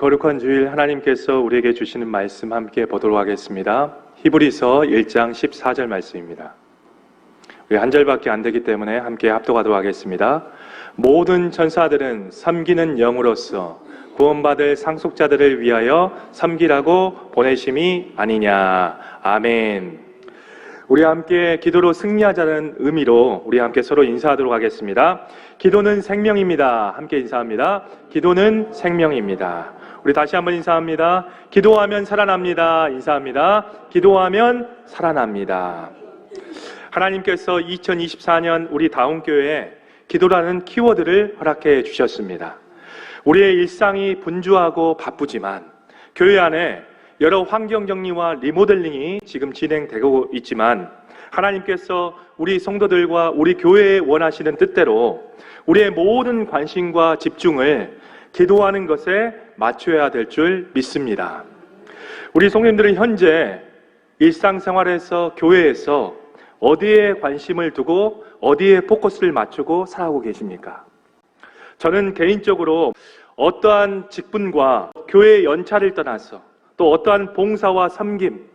거룩한 주일 하나님께서 우리에게 주시는 말씀 함께 보도록 하겠습니다. 히브리서 1장 14절 말씀입니다. 우리 한 절밖에 안 되기 때문에 함께 합독하도록 하겠습니다. 모든 천사들은 섬기는 영으로서 구원받을 상속자들을 위하여 섬기라고 보내심이 아니냐. 아멘. 우리 함께 기도로 승리하자는 의미로 우리 함께 서로 인사하도록 하겠습니다. 기도는 생명입니다. 함께 인사합니다. 기도는 생명입니다. 우리 다시 한번 인사합니다. 기도하면 살아납니다. 인사합니다. 기도하면 살아납니다. 하나님께서 2024년 우리 다운교회에 기도라는 키워드를 허락해 주셨습니다. 우리의 일상이 분주하고 바쁘지만 교회 안에 여러 환경 정리와 리모델링이 지금 진행되고 있지만 하나님께서 우리 성도들과 우리 교회에 원하시는 뜻대로 우리의 모든 관심과 집중을 기도하는 것에 맞춰야 될 줄 믿습니다. 우리 성도님들은 현재 일상생활에서 교회에서 어디에 관심을 두고 어디에 포커스를 맞추고 살아가고 계십니까? 저는 개인적으로 어떠한 직분과 교회의 연차를 떠나서 또 어떠한 봉사와 섬김,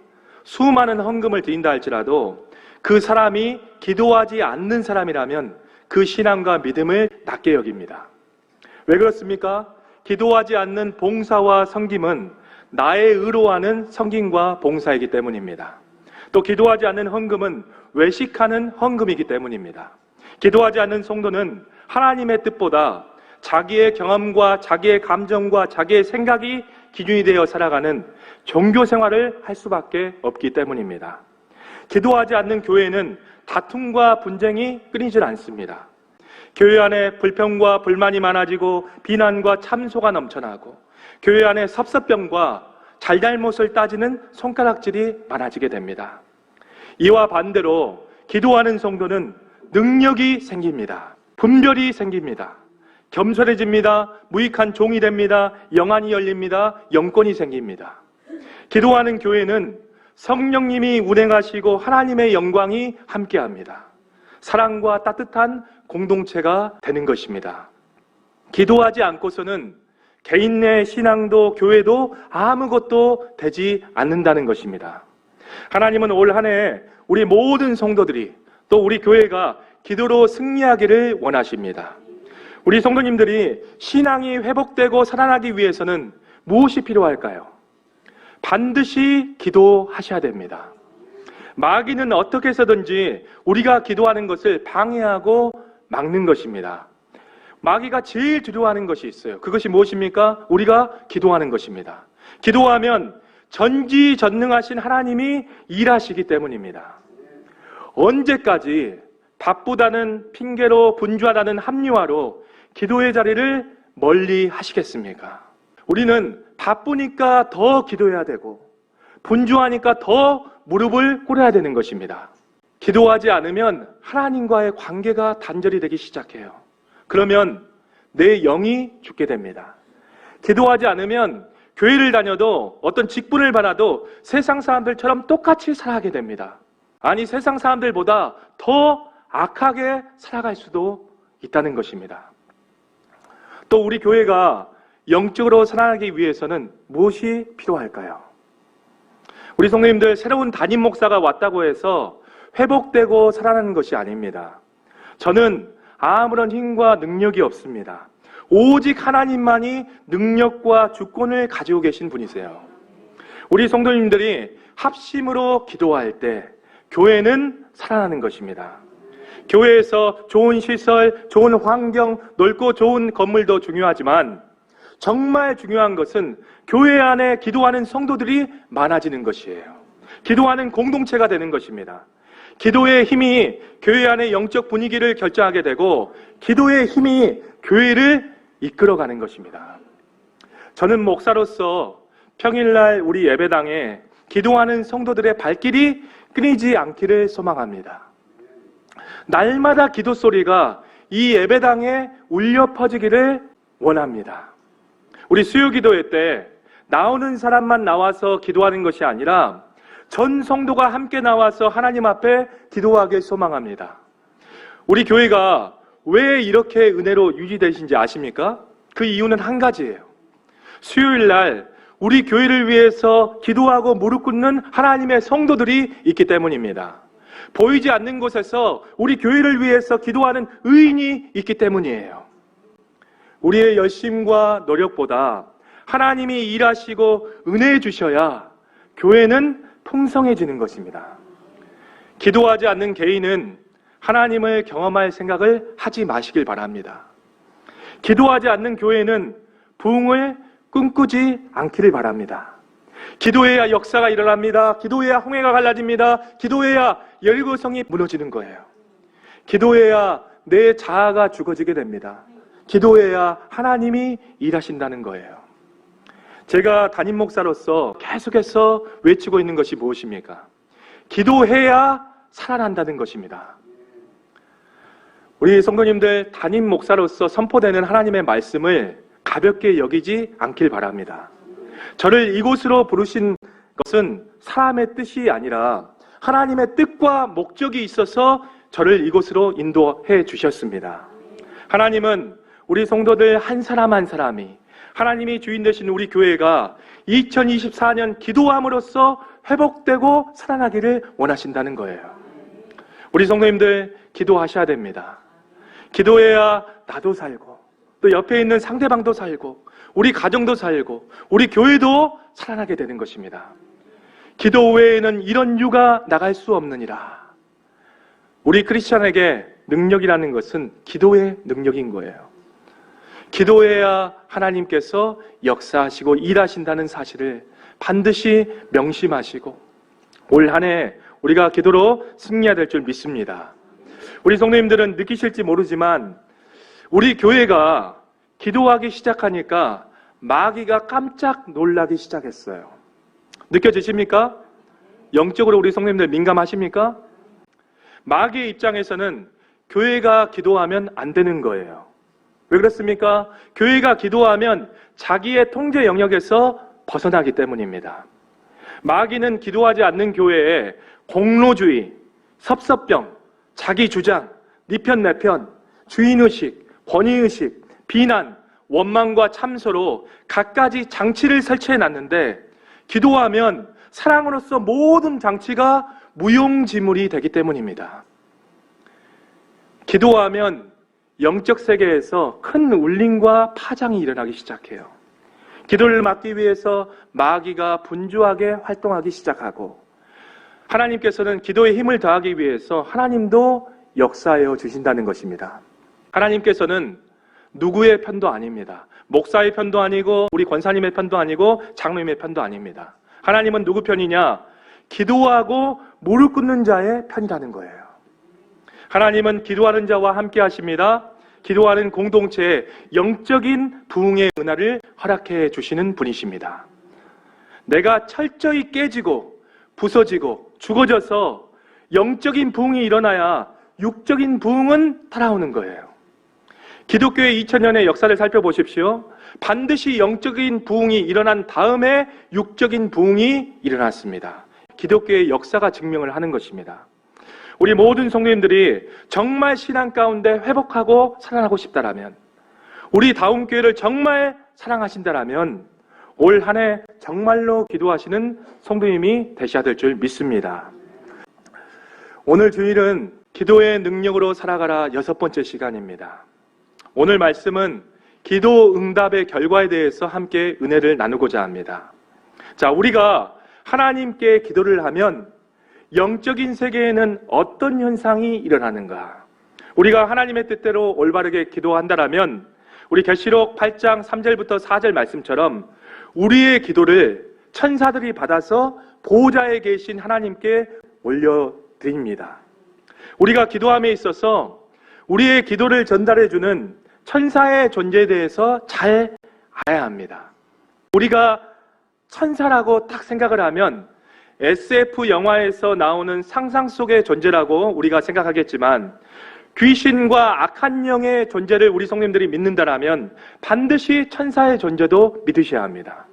수많은 헌금을 드린다 할지라도 그 사람이 기도하지 않는 사람이라면 그 신앙과 믿음을 낮게 여깁니다. 왜 그렇습니까? 기도하지 않는 봉사와 섬김은 나의 의로 하는 섬김과 봉사이기 때문입니다. 또 기도하지 않는 헌금은 외식하는 헌금이기 때문입니다. 기도하지 않는 성도는 하나님의 뜻보다 자기의 경험과 자기의 감정과 자기의 생각이 기준이 되어 살아가는 종교 생활을 할 수밖에 없기 때문입니다. 기도하지 않는 교회는 다툼과 분쟁이 끊이질 않습니다. 교회 안에 불평과 불만이 많아지고 비난과 참소가 넘쳐나고 교회 안에 섭섭병과 잘잘못을 따지는 손가락질이 많아지게 됩니다. 이와 반대로 기도하는 성도는 능력이 생깁니다. 분별이 생깁니다. 겸손해집니다. 무익한 종이 됩니다. 영안이 열립니다. 영권이 생깁니다. 기도하는 교회는 성령님이 운행하시고 하나님의 영광이 함께합니다. 사랑과 따뜻한 공동체가 되는 것입니다. 기도하지 않고서는 개인 내 신앙도 교회도 아무것도 되지 않는다는 것입니다. 하나님은 올 한 해 우리 모든 성도들이 또 우리 교회가 기도로 승리하기를 원하십니다. 우리 성도님들이 신앙이 회복되고 살아나기 위해서는 무엇이 필요할까요? 반드시 기도하셔야 됩니다. 마귀는 어떻게 해서든지 우리가 기도하는 것을 방해하고 막는 것입니다. 마귀가 제일 두려워하는 것이 있어요. 그것이 무엇입니까? 우리가 기도하는 것입니다. 기도하면 전지전능하신 하나님이 일하시기 때문입니다. 언제까지 바쁘다는 핑계로 분주하다는 합리화로 기도의 자리를 멀리 하시겠습니까? 우리는 바쁘니까 더 기도해야 되고 분주하니까 더 무릎을 꿇어야 되는 것입니다. 기도하지 않으면 하나님과의 관계가 단절이 되기 시작해요. 그러면 내 영이 죽게 됩니다. 기도하지 않으면 교회를 다녀도 어떤 직분을 받아도 세상 사람들처럼 똑같이 살아가게 됩니다. 아니, 세상 사람들보다 더 악하게 살아갈 수도 있다는 것입니다. 또 우리 교회가 영적으로 살아나기 위해서는 무엇이 필요할까요? 우리 성도님들, 새로운 담임 목사가 왔다고 해서 회복되고 살아나는 것이 아닙니다. 저는 아무런 힘과 능력이 없습니다. 오직 하나님만이 능력과 주권을 가지고 계신 분이세요. 우리 성도님들이 합심으로 기도할 때 교회는 살아나는 것입니다. 교회에서 좋은 시설, 좋은 환경, 넓고 좋은 건물도 중요하지만 정말 중요한 것은 교회 안에 기도하는 성도들이 많아지는 것이에요. 기도하는 공동체가 되는 것입니다. 기도의 힘이 교회 안의 영적 분위기를 결정하게 되고 기도의 힘이 교회를 이끌어가는 것입니다. 저는 목사로서 평일날 우리 예배당에 기도하는 성도들의 발길이 끊이지 않기를 소망합니다. 날마다 기도 소리가 이 예배당에 울려 퍼지기를 원합니다. 우리 수요 기도회 때 나오는 사람만 나와서 기도하는 것이 아니라 전 성도가 함께 나와서 하나님 앞에 기도하길 소망합니다. 우리 교회가 왜 이렇게 은혜로 유지되신지 아십니까? 그 이유는 한 가지예요. 수요일 날 우리 교회를 위해서 기도하고 무릎 꿇는 하나님의 성도들이 있기 때문입니다. 보이지 않는 곳에서 우리 교회를 위해서 기도하는 의인이 있기 때문이에요. 우리의 열심과 노력보다 하나님이 일하시고 은혜 주셔야 교회는 풍성해지는 것입니다. 기도하지 않는 개인은 하나님을 경험할 생각을 하지 마시길 바랍니다. 기도하지 않는 교회는 부흥을 꿈꾸지 않기를 바랍니다. 기도해야 역사가 일어납니다. 기도해야 홍해가 갈라집니다. 기도해야 여리고성이 무너지는 거예요. 기도해야 내 자아가 죽어지게 됩니다. 기도해야 하나님이 일하신다는 거예요. 제가 담임 목사로서 계속해서 외치고 있는 것이 무엇입니까? 기도해야 살아난다는 것입니다. 우리 성도님들, 담임 목사로서 선포되는 하나님의 말씀을 가볍게 여기지 않길 바랍니다. 저를 이곳으로 부르신 것은 사람의 뜻이 아니라 하나님의 뜻과 목적이 있어서 저를 이곳으로 인도해 주셨습니다. 하나님은 우리 성도들 한 사람 한 사람이 하나님이 주인 되신 우리 교회가 2024년 기도함으로써 회복되고 살아나기를 원하신다는 거예요. 우리 성도님들 기도하셔야 됩니다. 기도해야 나도 살고 또 옆에 있는 상대방도 살고 우리 가정도 살고 우리 교회도 살아나게 되는 것입니다. 기도 외에는 이런 유가 나갈 수 없느니라. 우리 크리스찬에게 능력이라는 것은 기도의 능력인 거예요. 기도해야 하나님께서 역사하시고 일하신다는 사실을 반드시 명심하시고 올 한 해 우리가 기도로 승리해야 될 줄 믿습니다. 우리 성도님들은 느끼실지 모르지만 우리 교회가 기도하기 시작하니까 마귀가 깜짝 놀라기 시작했어요. 느껴지십니까? 영적으로 우리 성도님들 민감하십니까? 마귀의 입장에서는 교회가 기도하면 안 되는 거예요. 왜 그렇습니까? 교회가 기도하면 자기의 통제 영역에서 벗어나기 때문입니다. 마귀는 기도하지 않는 교회에 공로주의, 섭섭병, 자기 주장, 네 편 내 편, 주인의식, 권위의식, 비난, 원망과 참소로 갖가지 장치를 설치해 놨는데 기도하면 사랑으로서 모든 장치가 무용지물이 되기 때문입니다. 기도하면 영적 세계에서 큰 울림과 파장이 일어나기 시작해요. 기도를 막기 위해서 마귀가 분주하게 활동하기 시작하고 하나님께서는 기도에 힘을 더하기 위해서 하나님도 역사하여 주신다는 것입니다. 하나님께서는 누구의 편도 아닙니다. 목사의 편도 아니고 우리 권사님의 편도 아니고 장로님의 편도 아닙니다. 하나님은 누구 편이냐? 기도하고 무릎 꿇는 자의 편이라는 거예요. 하나님은 기도하는 자와 함께 하십니다. 기도하는 공동체에 영적인 부흥의 은혜를 허락해 주시는 분이십니다. 내가 철저히 깨지고 부서지고 죽어져서 영적인 부흥이 일어나야 육적인 부흥은 따라오는 거예요. 기독교의 2000년의 역사를 살펴보십시오. 반드시 영적인 부흥이 일어난 다음에 육적인 부흥이 일어났습니다. 기독교의 역사가 증명을 하는 것입니다. 우리 모든 성도님들이 정말 신앙 가운데 회복하고 살아나고 싶다라면, 우리 다음 교회를 정말 사랑하신다라면 올 한 해 정말로 기도하시는 성도님이 되셔야 될 줄 믿습니다. 오늘 주일은 기도의 능력으로 살아가라 6번째 시간입니다. 오늘 말씀은 기도 응답의 결과에 대해서 함께 은혜를 나누고자 합니다. 자, 우리가 하나님께 기도를 하면 영적인 세계에는 어떤 현상이 일어나는가? 우리가 하나님의 뜻대로 올바르게 기도한다라면 우리 계시록 8장 3절부터 4절 말씀처럼 우리의 기도를 천사들이 받아서 보호자에 계신 하나님께 올려드립니다. 우리가 기도함에 있어서 우리의 기도를 전달해주는 천사의 존재에 대해서 잘 알아야 합니다. 우리가 천사라고 딱 생각을 하면 SF 영화에서 나오는 상상 속의 존재라고 우리가 생각하겠지만 귀신과 악한 영의 존재를 우리 성도님들이 믿는다라면 반드시 천사의 존재도 믿으셔야 합니다.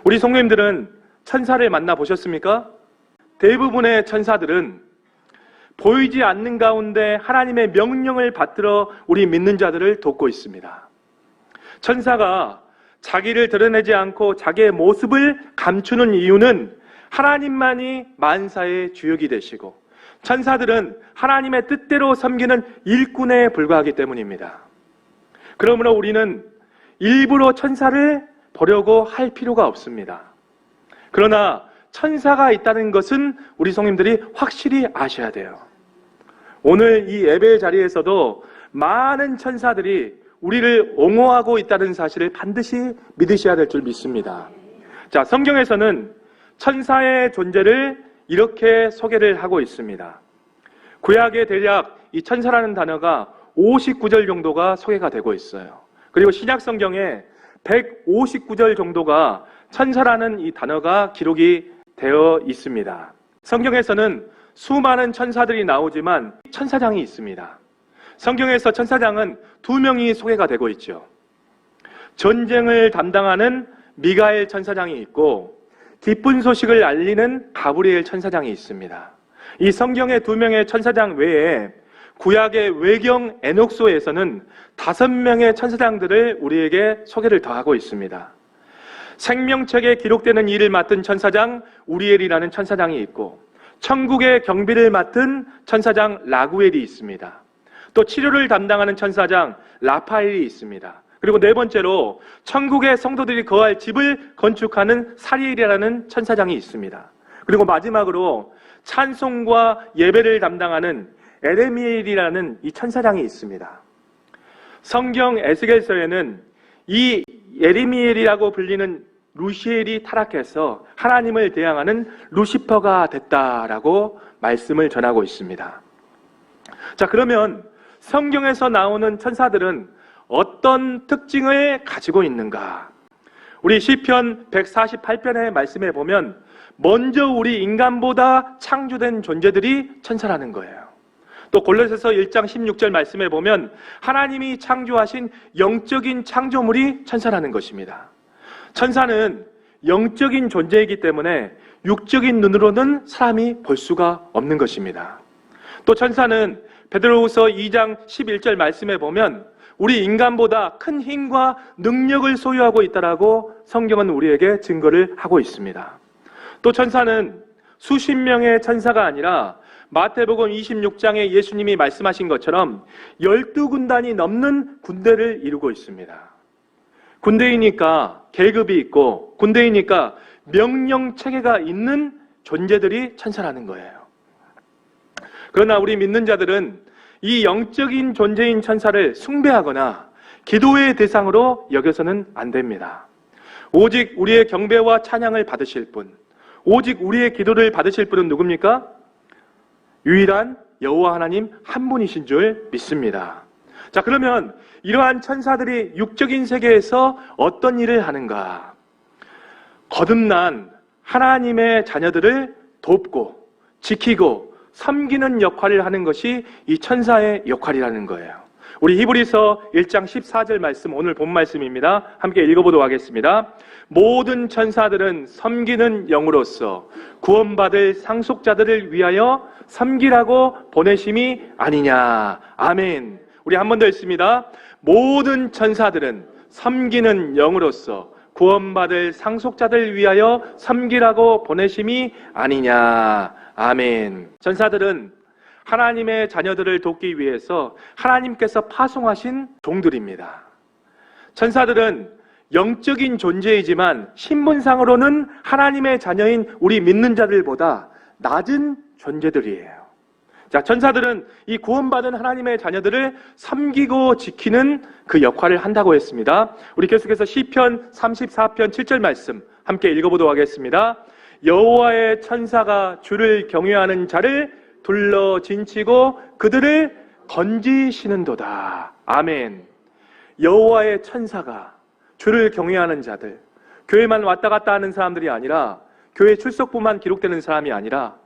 우리 성도님들은 천사를 만나보셨습니까? 대부분의 천사들은 보이지 않는 가운데 하나님의 명령을 받들어 우리 믿는 자들을 돕고 있습니다. 천사가 자기를 드러내지 않고 자기의 모습을 감추는 이유는 하나님만이 만사의 주역이 되시고 천사들은 하나님의 뜻대로 섬기는 일꾼에 불과하기 때문입니다. 그러므로 우리는 일부러 천사를 보려고 할 필요가 없습니다. 그러나 천사가 있다는 것은 우리 성님들이 확실히 아셔야 돼요. 오늘 이 예배 자리에서도 많은 천사들이 우리를 옹호하고 있다는 사실을 반드시 믿으셔야 될 줄 믿습니다. 자, 성경에서는 천사의 존재를 이렇게 소개를 하고 있습니다. 구약에 대략 이 천사라는 단어가 59절 정도가 소개가 되고 있어요. 그리고 신약 성경에 159절 정도가 천사라는 이 단어가 기록이 되어 있습니다. 성경에서는 수많은 천사들이 나오지만 천사장이 있습니다. 성경에서 천사장은 2명이 소개가 되고 있죠. 전쟁을 담당하는 미가엘 천사장이 있고 기쁜 소식을 알리는 가브리엘 천사장이 있습니다. 이 성경의 2명의 천사장 외에 구약의 외경 에녹서에서는 5명의 천사장들을 우리에게 소개를 더하고 있습니다. 생명책에 기록되는 일을 맡은 천사장 우리엘이라는 천사장이 있고 천국의 경비를 맡은 천사장 라구엘이 있습니다. 또 치료를 담당하는 천사장 라파엘이 있습니다. 그리고 네 번째로 천국의 성도들이 거할 집을 건축하는 사리엘이라는 천사장이 있습니다. 그리고 마지막으로 찬송과 예배를 담당하는 에레미엘이라는 이 천사장이 있습니다. 성경 에스겔서에는 이 에레미엘이라고 불리는 루시엘이 타락해서 하나님을 대항하는 루시퍼가 됐다라고 말씀을 전하고 있습니다. 자, 그러면 성경에서 나오는 천사들은 어떤 특징을 가지고 있는가? 우리 시편 148편의 말씀에 보면 먼저 우리 인간보다 창조된 존재들이 천사라는 거예요. 또 골로새서 1장 16절 말씀에 보면 하나님이 창조하신 영적인 창조물이 천사라는 것입니다. 천사는 영적인 존재이기 때문에 육적인 눈으로는 사람이 볼 수가 없는 것입니다. 또 천사는 베드로후서 2장 11절 말씀에 보면 우리 인간보다 큰 힘과 능력을 소유하고 있다라고 성경은 우리에게 증거를 하고 있습니다. 또 천사는 수십 명의 천사가 아니라 마태복음 26장에 예수님이 말씀하신 것처럼 12군단이 넘는 군대를 이루고 있습니다. 군대이니까 계급이 있고 군대이니까 명령체계가 있는 존재들이 천사라는 거예요. 그러나 우리 믿는 자들은 이 영적인 존재인 천사를 숭배하거나 기도의 대상으로 여겨서는 안 됩니다. 오직 우리의 경배와 찬양을 받으실 분, 오직 우리의 기도를 받으실 분은 누굽니까? 유일한 여호와 하나님 한 분이신 줄 믿습니다. 자, 그러면 이러한 천사들이 육적인 세계에서 어떤 일을 하는가? 거듭난 하나님의 자녀들을 돕고 지키고 섬기는 역할을 하는 것이 이 천사의 역할이라는 거예요. 우리 히브리서 1장 14절 말씀, 오늘 본 말씀입니다. 함께 읽어보도록 하겠습니다. 모든 천사들은 섬기는 영으로서 구원받을 상속자들을 위하여 섬기라고 보내심이 아니냐. 아멘. 우리 한 번 더 읽습니다. 모든 천사들은 섬기는 영으로서 구원받을 상속자들 위하여 섬기라고 보내심이 아니냐. 아멘. 천사들은 하나님의 자녀들을 돕기 위해서 하나님께서 파송하신 종들입니다. 천사들은 영적인 존재이지만 신분상으로는 하나님의 자녀인 우리 믿는 자들보다 낮은 존재들이에요. 자, 천사들은 이 구원받은 하나님의 자녀들을 섬기고 지키는 그 역할을 한다고 했습니다. 우리 계속해서 시편 34편 7절 말씀 함께 읽어보도록 하겠습니다. 여호와의 천사가 주를 경외하는 자를 둘러 진치고 그들을 건지시는도다. 아멘. 여호와의 천사가 주를 경외하는 자들, 교회만 왔다 갔다 하는 사람들이 아니라 교회 출석부만 기록되는 사람이 아니라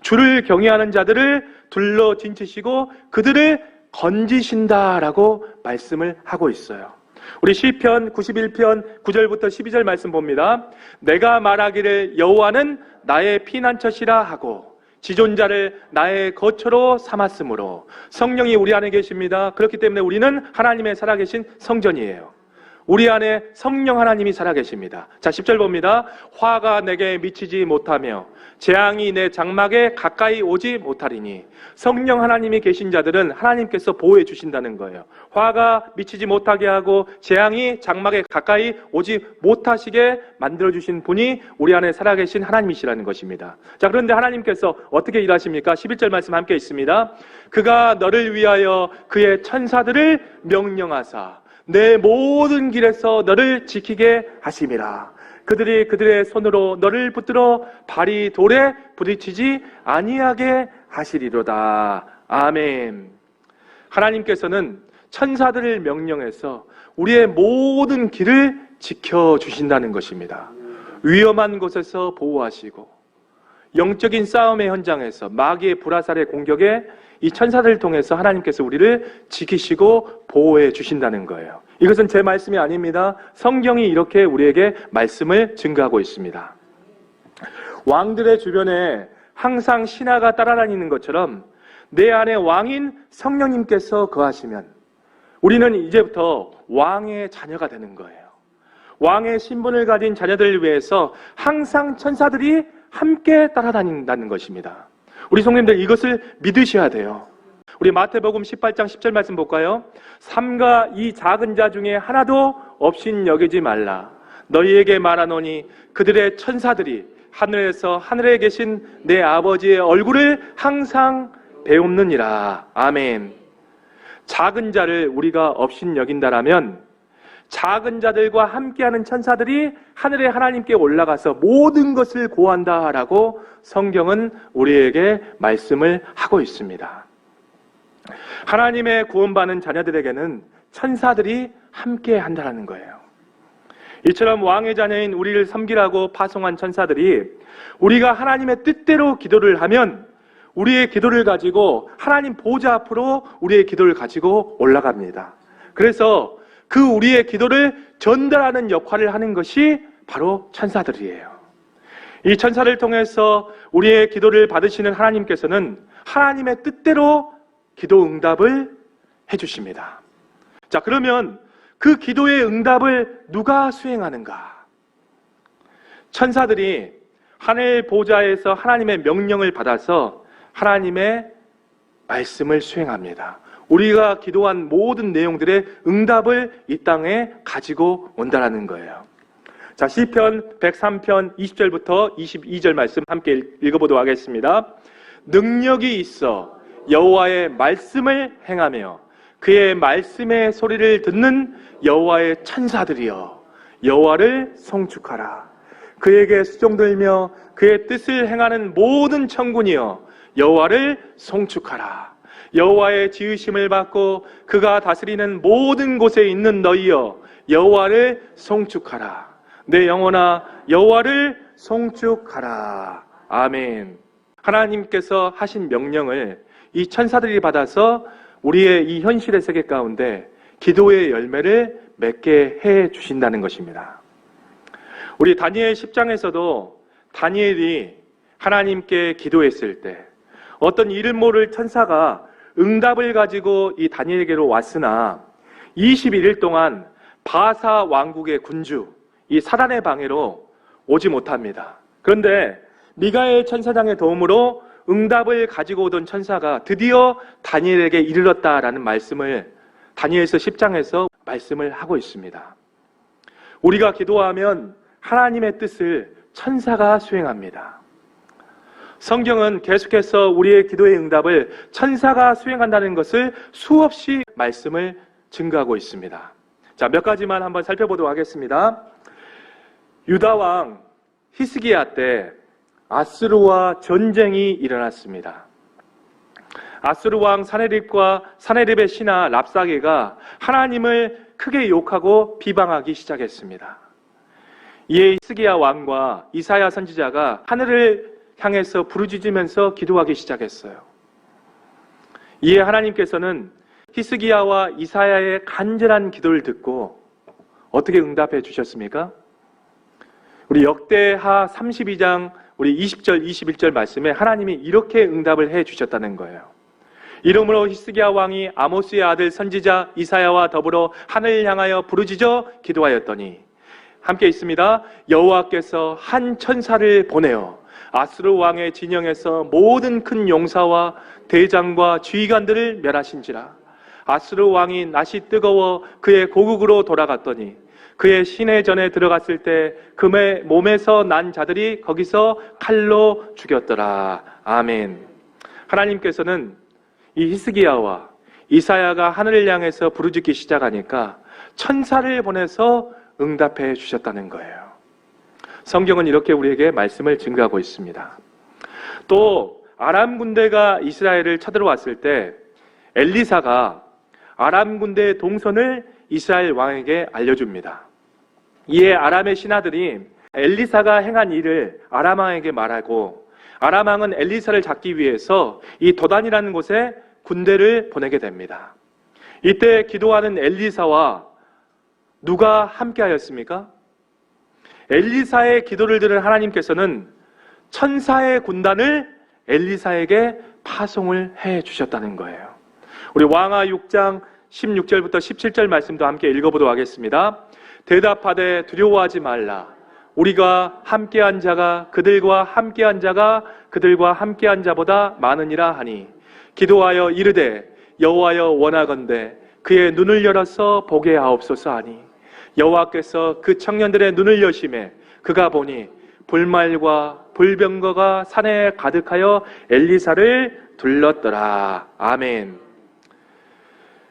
주를 경외하는 자들을 둘러 진치시고 그들을 건지신다라고 말씀을 하고 있어요. 우리 시편 91편 9절부터 12절 말씀 봅니다. 내가 말하기를 여호와는 나의 피난처시라 하고 지존자를 나의 거처로 삼았으므로 성령이 우리 안에 계십니다. 그렇기 때문에 우리는 하나님의 살아계신 성전이에요. 우리 안에 성령 하나님이 살아계십니다. 자, 10절 봅니다. 화가 내게 미치지 못하며 재앙이 내 장막에 가까이 오지 못하리니. 성령 하나님이 계신 자들은 하나님께서 보호해 주신다는 거예요. 화가 미치지 못하게 하고 재앙이 장막에 가까이 오지 못하시게 만들어주신 분이 우리 안에 살아계신 하나님이시라는 것입니다. 자, 그런데 하나님께서 어떻게 일하십니까? 11절 말씀 함께 있습니다. 그가 너를 위하여 그의 천사들을 명령하사 내 모든 길에서 너를 지키게 하심이라. 그들이 그들의 손으로 너를 붙들어 발이 돌에 부딪히지 아니하게 하시리로다. 아멘. 하나님께서는 천사들을 명령해서 우리의 모든 길을 지켜주신다는 것입니다. 위험한 곳에서 보호하시고 영적인 싸움의 현장에서 마귀의 불화살의 공격에 이 천사들을 통해서 하나님께서 우리를 지키시고 보호해 주신다는 거예요. 이것은 제 말씀이 아닙니다. 성경이 이렇게 우리에게 말씀을 증거하고 있습니다. 왕들의 주변에 항상 신하가 따라다니는 것처럼 내 안에 왕인 성령님께서 거하시면 우리는 이제부터 왕의 자녀가 되는 거예요. 왕의 신분을 가진 자녀들을 위해서 항상 천사들이 함께 따라다닌다는 것입니다. 우리 성도님들 이것을 믿으셔야 돼요. 우리 마태복음 18장 10절 말씀 볼까요? 삼가 이 작은 자 중에 하나도 없인 여기지 말라. 너희에게 말하노니 그들의 천사들이 하늘에서 하늘에 계신 내 아버지의 얼굴을 항상 배움느니라. 아멘. 작은 자를 우리가 없인 여긴다라면 작은 자들과 함께하는 천사들이 하늘에 하나님께 올라가서 모든 것을 고한다라고 성경은 우리에게 말씀을 하고 있습니다. 하나님의 구원받는 자녀들에게는 천사들이 함께한다는 거예요. 이처럼 왕의 자녀인 우리를 섬기라고 파송한 천사들이 우리가 하나님의 뜻대로 기도를 하면 우리의 기도를 가지고 하나님 보좌 앞으로 우리의 기도를 가지고 올라갑니다. 그래서 그 우리의 기도를 전달하는 역할을 하는 것이 바로 천사들이에요. 이 천사를 통해서 우리의 기도를 받으시는 하나님께서는 하나님의 뜻대로 기도 응답을 해주십니다. 자, 그러면 그 기도의 응답을 누가 수행하는가? 천사들이 하늘 보좌에서 하나님의 명령을 받아서 하나님의 말씀을 수행합니다. 우리가 기도한 모든 내용들의 응답을 이 땅에 가지고 온다는 거예요. 자, 시편 103편 20절부터 22절 말씀 함께 읽어보도록 하겠습니다. 능력이 있어 여호와의 말씀을 행하며 그의 말씀의 소리를 듣는 여호와의 천사들이여 여호와를 송축하라. 그에게 수종들며 그의 뜻을 행하는 모든 천군이여 여호와를 송축하라. 여호와의 지으심을 받고 그가 다스리는 모든 곳에 있는 너희여 여호와를 송축하라. 내 영혼아 여호와를 송축하라. 아멘. 하나님께서 하신 명령을 이 천사들이 받아서 우리의 이 현실의 세계 가운데 기도의 열매를 맺게 해 주신다는 것입니다. 우리 다니엘 10장에서도 다니엘이 하나님께 기도했을 때 어떤 이름 모를 천사가 응답을 가지고 이 다니엘에게로 왔으나 21일 동안 바사 왕국의 군주 이 사단의 방해로 오지 못합니다. 그런데 미가엘 천사장의 도움으로 응답을 가지고 오던 천사가 드디어 다니엘에게 이르렀다라는 말씀을 다니엘서 10장에서 말씀을 하고 있습니다. 우리가 기도하면 하나님의 뜻을 천사가 수행합니다. 성경은 계속해서 우리의 기도의 응답을 천사가 수행한다는 것을 수없이 말씀을 증거하고 있습니다. 자, 몇 가지만 한번 살펴보도록 하겠습니다. 유다 왕 히스기야 때 아스루와 전쟁이 일어났습니다. 아스루 왕 사네립의 신하 랍사게가 하나님을 크게 욕하고 비방하기 시작했습니다. 이에 히스기야 왕과 이사야 선지자가 하늘을 향해서 부르짖으면서 기도하기 시작했어요. 이에 하나님께서는 히스기야와 이사야의 간절한 기도를 듣고 어떻게 응답해 주셨습니까? 우리 역대하 32장 우리 20절 21절 말씀에 하나님이 이렇게 응답을 해 주셨다는 거예요. 이러므로 히스기야 왕이 아모스의 아들 선지자 이사야와 더불어 하늘을 향하여 부르짖어 기도하였더니, 함께 있습니다. 여호와께서 한 천사를 보내어 아수르 왕의 진영에서 모든 큰 용사와 대장과 지휘관들을 멸하신지라. 아수르 왕이 낯이 뜨거워 그의 고국으로 돌아갔더니 그의 시내전에 들어갔을 때 그의 몸에서 난 자들이 거기서 칼로 죽였더라. 아멘. 하나님께서는 이 히스기야와 이사야가 하늘을 향해서 부르짖기 시작하니까 천사를 보내서 응답해 주셨다는 거예요. 성경은 이렇게 우리에게 말씀을 증거하고 있습니다. 또 아람 군대가 이스라엘을 쳐들어왔을 때 엘리사가 아람 군대의 동선을 이스라엘 왕에게 알려줍니다. 이에 아람의 신하들이 엘리사가 행한 일을 아람 왕에게 말하고, 아람 왕은 엘리사를 잡기 위해서 이 도단이라는 곳에 군대를 보내게 됩니다. 이때 기도하는 엘리사와 누가 함께 하였습니까? 엘리사의 기도를 들은 하나님께서는 천사의 군단을 엘리사에게 파송을 해 주셨다는 거예요. 우리 왕하 6장 16절부터 17절 말씀도 함께 읽어보도록 하겠습니다. 대답하되 두려워하지 말라. 우리가 함께한 자가 그들과 함께한 자가 그들과 함께한 자보다 많으니라 하니, 기도하여 이르되 여호와여 원하건대 그의 눈을 열어서 보게 하옵소서 하니, 여호와께서 그 청년들의 눈을 여시매 그가 보니 불말과 불병거가 산에 가득하여 엘리사를 둘렀더라. 아멘.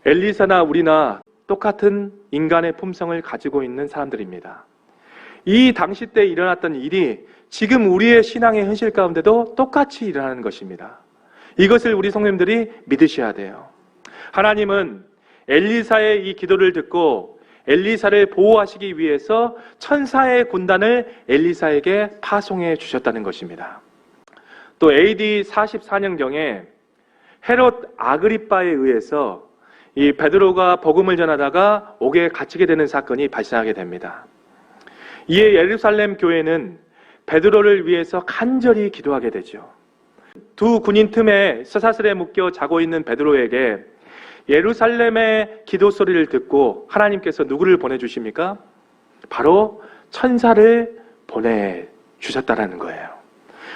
엘리사나 우리나 똑같은 인간의 품성을 가지고 있는 사람들입니다. 이 당시 때 일어났던 일이 지금 우리의 신앙의 현실 가운데도 똑같이 일어나는 것입니다. 이것을 우리 성도님들이 믿으셔야 돼요. 하나님은 엘리사의 이 기도를 듣고 엘리사를 보호하시기 위해서 천사의 군단을 엘리사에게 파송해 주셨다는 것입니다. 또 AD 44년경에 헤롯 아그리빠에 의해서 이 베드로가 복음을 전하다가 옥에 갇히게 되는 사건이 발생하게 됩니다. 이에 예루살렘 교회는 베드로를 위해서 간절히 기도하게 되죠. 두 군인 틈에 쇠사슬에 묶여 자고 있는 베드로에게 예루살렘의 기도 소리를 듣고 하나님께서 누구를 보내주십니까? 바로 천사를 보내주셨다는 거예요.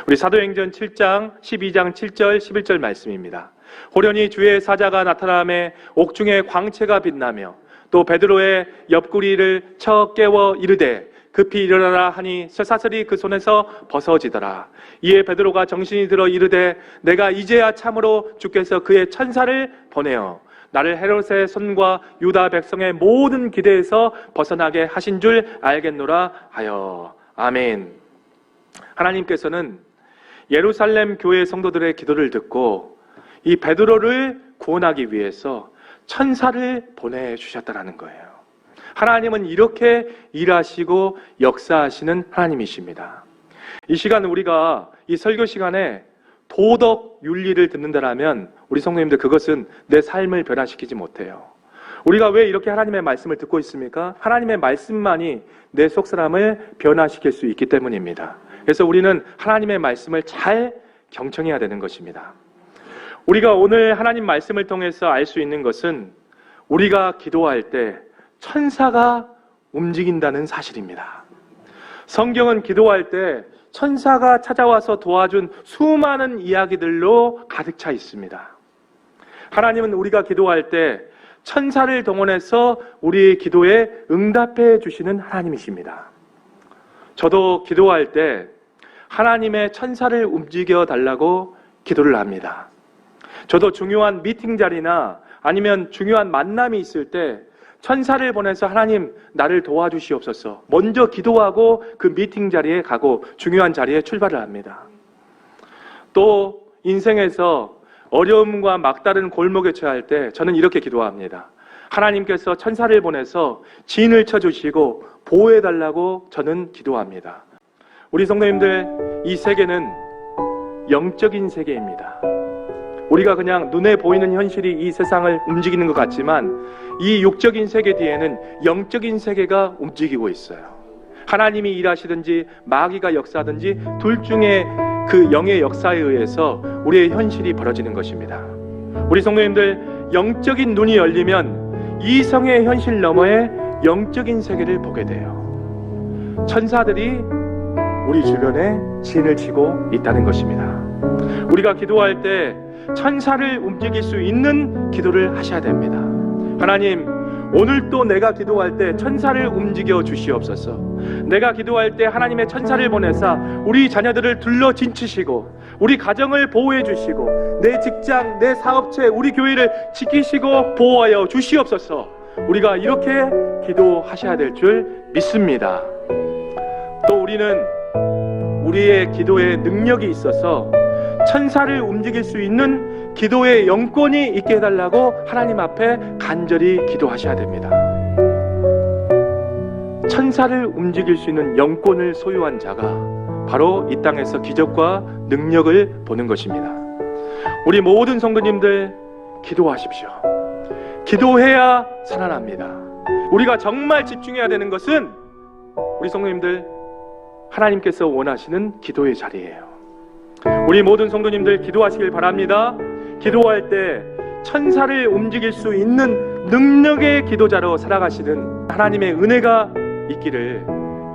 우리 사도행전 7장 12장 7절 11절 말씀입니다. 호련히 주의 사자가 나타나매 옥중에 광채가 빛나며 또 베드로의 옆구리를 쳐 깨워 이르되 급히 일어나라 하니 쇠사슬이 그 손에서 벗어지더라. 이에 베드로가 정신이 들어 이르되 내가 이제야 참으로 주께서 그의 천사를 보내어 나를 헤롯의 손과 유다 백성의 모든 기대에서 벗어나게 하신 줄 알겠노라 하여. 아멘. 하나님께서는 예루살렘 교회 성도들의 기도를 듣고 이 베드로를 구원하기 위해서 천사를 보내주셨다는 거예요. 하나님은 이렇게 일하시고 역사하시는 하나님이십니다. 이 시간 우리가 이 설교 시간에 도덕 윤리를 듣는다라면 우리 성도님들 그것은 내 삶을 변화시키지 못해요. 우리가 왜 이렇게 하나님의 말씀을 듣고 있습니까? 하나님의 말씀만이 내 속사람을 변화시킬 수 있기 때문입니다. 그래서 우리는 하나님의 말씀을 잘 경청해야 되는 것입니다. 우리가 오늘 하나님 말씀을 통해서 알 수 있는 것은 우리가 기도할 때 천사가 움직인다는 사실입니다. 성경은 기도할 때 천사가 찾아와서 도와준 수많은 이야기들로 가득 차 있습니다. 하나님은 우리가 기도할 때 천사를 동원해서 우리의 기도에 응답해 주시는 하나님이십니다. 저도 기도할 때 하나님의 천사를 움직여 달라고 기도를 합니다. 저도 중요한 미팅 자리나 아니면 중요한 만남이 있을 때 천사를 보내서 하나님 나를 도와주시옵소서 먼저 기도하고 그 미팅 자리에 가고 중요한 자리에 출발을 합니다. 또 인생에서 어려움과 막다른 골목에 처할 때 저는 이렇게 기도합니다. 하나님께서 천사를 보내서 진을 쳐주시고 보호해달라고 저는 기도합니다. 우리 성도님들, 이 세계는 영적인 세계입니다. 우리가 그냥 눈에 보이는 현실이 이 세상을 움직이는 것 같지만 이 육적인 세계 뒤에는 영적인 세계가 움직이고 있어요. 하나님이 일하시든지 마귀가 역사하든지 둘 중에 그 영의 역사에 의해서 우리의 현실이 벌어지는 것입니다. 우리 성도님들, 영적인 눈이 열리면 이성의 현실 너머의 영적인 세계를 보게 돼요. 천사들이 우리 주변에 진을 치고 있다는 것입니다. 우리가 기도할 때 천사를 움직일 수 있는 기도를 하셔야 됩니다. 하나님, 오늘도 내가 기도할 때 천사를 움직여 주시옵소서. 내가 기도할 때 하나님의 천사를 보내사 우리 자녀들을 둘러 진치시고 우리 가정을 보호해 주시고 내 직장, 내 사업체, 우리 교회를 지키시고 보호하여 주시옵소서. 우리가 이렇게 기도하셔야 될 줄 믿습니다. 또 우리는 우리의 기도에 능력이 있어서 천사를 움직일 수 있는 기도의 영권이 있게 해달라고 하나님 앞에 간절히 기도하셔야 됩니다. 천사를 움직일 수 있는 영권을 소유한 자가 바로 이 땅에서 기적과 능력을 보는 것입니다. 우리 모든 성도님들 기도하십시오. 기도해야 살아납니다. 우리가 정말 집중해야 되는 것은 우리 성도님들, 하나님께서 원하시는 기도의 자리예요. 우리 모든 성도님들 기도하시길 바랍니다. 기도할 때 천사를 움직일 수 있는 능력의 기도자로 살아가시는 하나님의 은혜가 있기를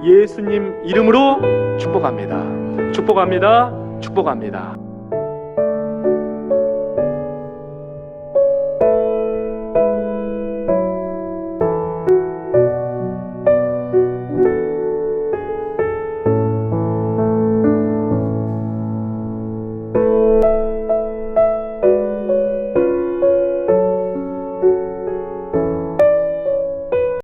예수님 이름으로 축복합니다. 축복합니다. 축복합니다.